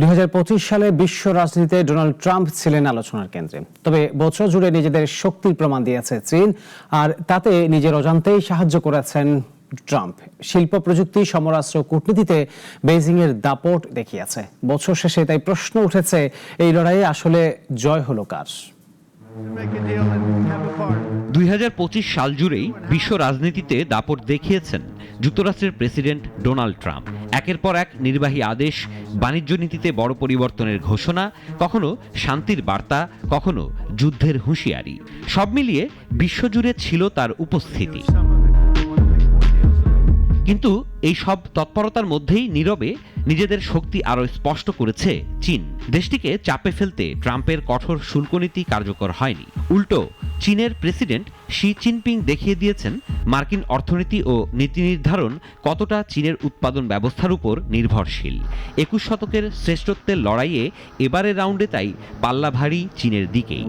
2025 সালে বিশ্ব রাজনীতিতে ডোনাল্ড ট্রাম্প ছিলেন আলোচনার কেন্দ্রে। তবে বছর জুড়ে নিজেদের শক্তির প্রমাণ দিয়েছে চীন, আর তাতে নিজের অজান্তেই সাহায্য করেছেন ট্রাম্প। শিল্প প্রযুক্তি, সমরাস্ত্র, কূটনীতিতে বেইজিং এর দাপট দেখিয়েছে। বছর শেষে তাই প্রশ্ন উঠেছে, এই লড়াইয়ে আসলে জয় হলো কার? 2025 সাল জুড়েই বিশ্ব রাজনীতিতে দাপট দেখিয়েছেন যুক্তরাষ্ট্রের প্রেসিডেন্ট ডোনাল্ড ট্রাম্প। একের পর এক নির্বাহী আদেশ, বাণিজ্য নীতিতে বড় পরিবর্তনের ঘোষণা, কখনো শান্তির বার্তা, কখনো যুদ্ধের হুঁশিয়ারি। সব মিলিয়ে বিশ্বজুড়ে ছিল তার উপস্থিতি। কিন্তু এই সব তৎপরতার মধ্যেই নীরবে নিজেদের শক্তি আরও স্পষ্ট করেছে চীন। দেশটিকে চাপে ফেলতে ট্রাম্পের কঠোর শুল্ক নীতি কার্যকর হয়নি। উল্টো চীনের প্রেসিডেন্ট শি জিনপিং দেখিয়ে দিয়েছেন মার্কিন অর্থনীতি ও নীতি নির্ধারণ কতটা চীনের উৎপাদন ব্যবস্থার উপর নির্ভরশীল। 21 শতকের শ্রেষ্ঠত্বের লড়াইয়ে এবারের রাউন্ডে তাই পাল্লা ভারী চীনের দিকেই।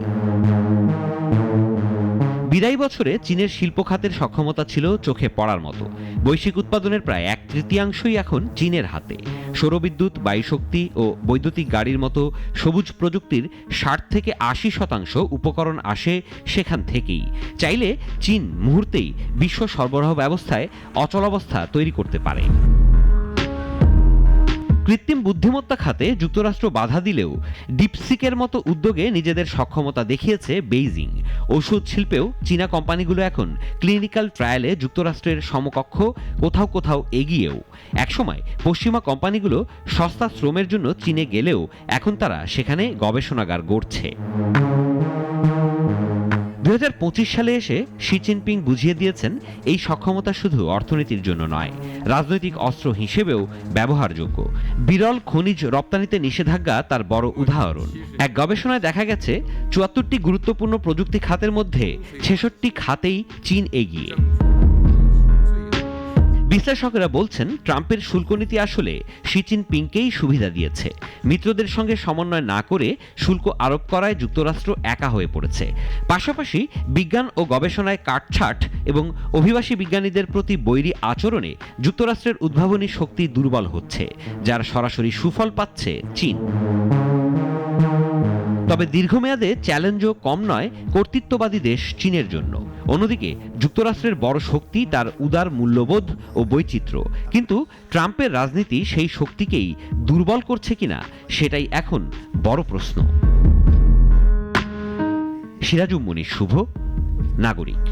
বিদায়ী বছরে চীনের শিল্প খাতের সক্ষমতা ছিল চোখে পড়ার মতো। বৈশ্বিক উৎপাদনের প্রায় 1/3 এখন চীনের হাতে। সৌরবিদ্যুৎ, বায়ুশক্তি ও বৈদ্যুতিক গাড়ির মতো সবুজ প্রযুক্তির 60 থেকে 80% উপকরণ আসে সেখান থেকেই। চাইলে চীন মুহূর্তেই বিশ্ব সরবরাহ ব্যবস্থায় অচলাবস্থা তৈরি করতে পারে। কৃত্রিম বুদ্ধিমত্তা খাতে যুক্তরাষ্ট্র বাধা দিলেও ডিপসিকের মতো উদ্যোগে নিজেদের সক্ষমতা দেখিয়েছে বেইজিং। ওষুধ শিল্পেও চীনা কোম্পানিগুলো এখন ক্লিনিক্যাল ট্রায়ালে যুক্তরাষ্ট্রের সমকক্ষ, কোথাও কোথাও এগিয়েও। একসময় পশ্চিমা কোম্পানিগুলো সস্তা শ্রমের জন্য চীনে গেলেও এখন তারা সেখানে গবেষণাগার গড়ছে। 2025 সালে এসে শি জিনপিং বুঝিয়ে দিয়েছেন এই সক্ষমতা শুধু অর্থনীতির জন্য নয়, রাজনৈতিক অস্ত্র হিসেবেও ব্যবহারযোগ্য। বিরল খনিজ রপ্তানিতে নিষেধাজ্ঞা তার বড় উদাহরণ। এক গবেষণায় দেখা গেছে 74টি গুরুত্বপূর্ণ প্রযুক্তি খাতের মধ্যে 66টি খাতেই চীন এগিয়ে। বিশ্লেষকেরা বলছেন, ট্রাম্পের শুল্ক নীতি আসলে শি জিনপিংকেই সুবিধা দিয়েছে। মিত্রদের সঙ্গে সমন্বয় না করে শুল্ক আরোপ করায় যুক্তরাষ্ট্র একা হয়ে পড়েছে। পাশাপাশি বিজ্ঞান ও গবেষণায় কাটছাঁট এবং অভিবাসী বিজ্ঞানীদের প্রতি বৈরী আচরণে যুক্তরাষ্ট্রের উদ্ভাবনী শক্তি দুর্বল হচ্ছে, যার সরাসরি সুফল পাচ্ছে চীন। তবে দীর্ঘমেয়াদে চ্যালেঞ্জও কম নয় কর্তৃত্ববাদী দেশ চীনের জন্য। অন্যদিকে যুক্তরাষ্ট্রের বড় শক্তি তার উদার মূল্যবোধ ও বৈচিত্র্য। কিন্তু ট্রাম্পের রাজনীতি সেই শক্তিকেই দুর্বল করছে কিনা, সেটাই এখন বড় প্রশ্ন। সিরাজুম মুনির শুভ, নাগরিক।